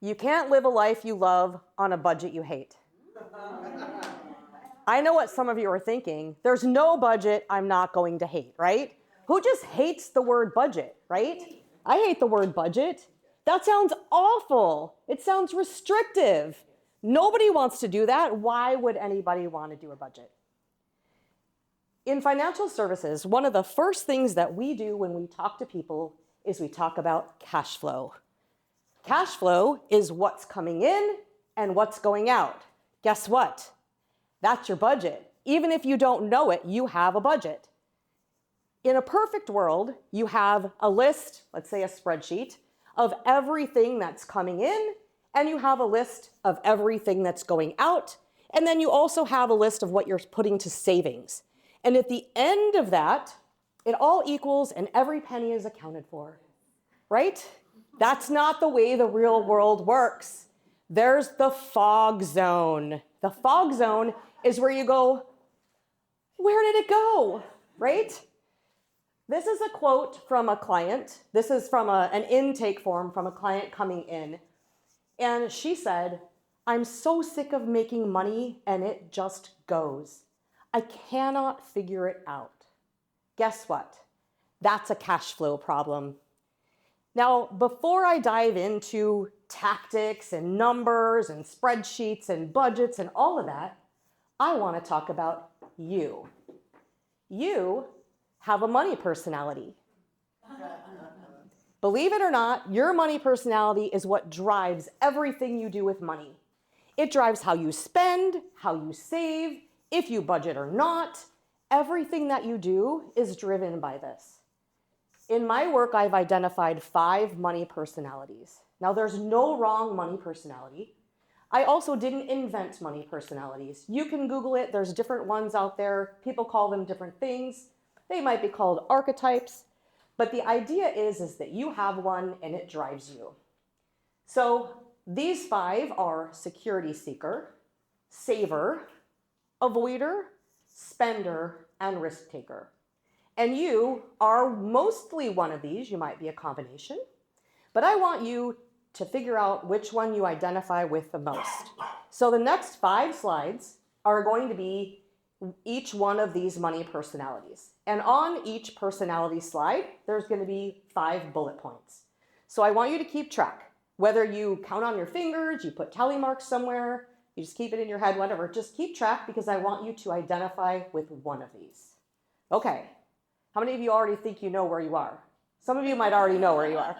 You can't live a life you love on a budget you hate. I know what some of you are thinking. There's no budget I'm not going to hate, right? Who just hates the word budget, right? I hate the word budget. That sounds awful. It sounds restrictive. Nobody wants to do that. Why would anybody want to do a budget? In financial services, one of the first things that we do when we talk to people is we talk about cash flow. Cash flow is what's coming in and what's going out. Guess what? That's your budget. Even if you don't know it, you have a budget. In a perfect world, you have a list, let's say a spreadsheet, of everything that's coming in, and you have a list of everything that's going out, and then you also have a list of what you're putting to savings. And at the end of that, it all equals and every penny is accounted for, right? That's not the way the real world works. There's the fog zone. The fog zone is where you go, where did it go, right? This is a quote from a client. This is from an intake form from a client coming in. And she said, I'm so sick of making money and it just goes. I cannot figure it out. Guess what? That's a cash flow problem. Now, before I dive into tactics and numbers and spreadsheets and budgets and all of that, I want to talk about you. You have a money personality. Believe it or not, your money personality is what drives everything you do with money. It drives how you spend, how you save, if you budget or not. Everything that you do is driven by this. In my work, I've identified 5 money personalities. Now, there's no wrong money personality. I also didn't invent money personalities. You can Google it. There's different ones out there. People call them different things. They might be called archetypes. But the idea is that you have one and it drives you. So these 5 are security seeker, saver, avoider, spender, and risk taker. And you are mostly one of these. You might be a combination. But I want you to figure out which one you identify with the most. So the next 5 slides are going to be each one of these money personalities. And on each personality slide, there's going to be 5 bullet points. So I want you to keep track. Whether you count on your fingers, you put tally marks somewhere, you just keep it in your head, whatever. Just keep track because I want you to identify with one of these. Okay. How many of you already think you know where you are? Some of you might already know where you are.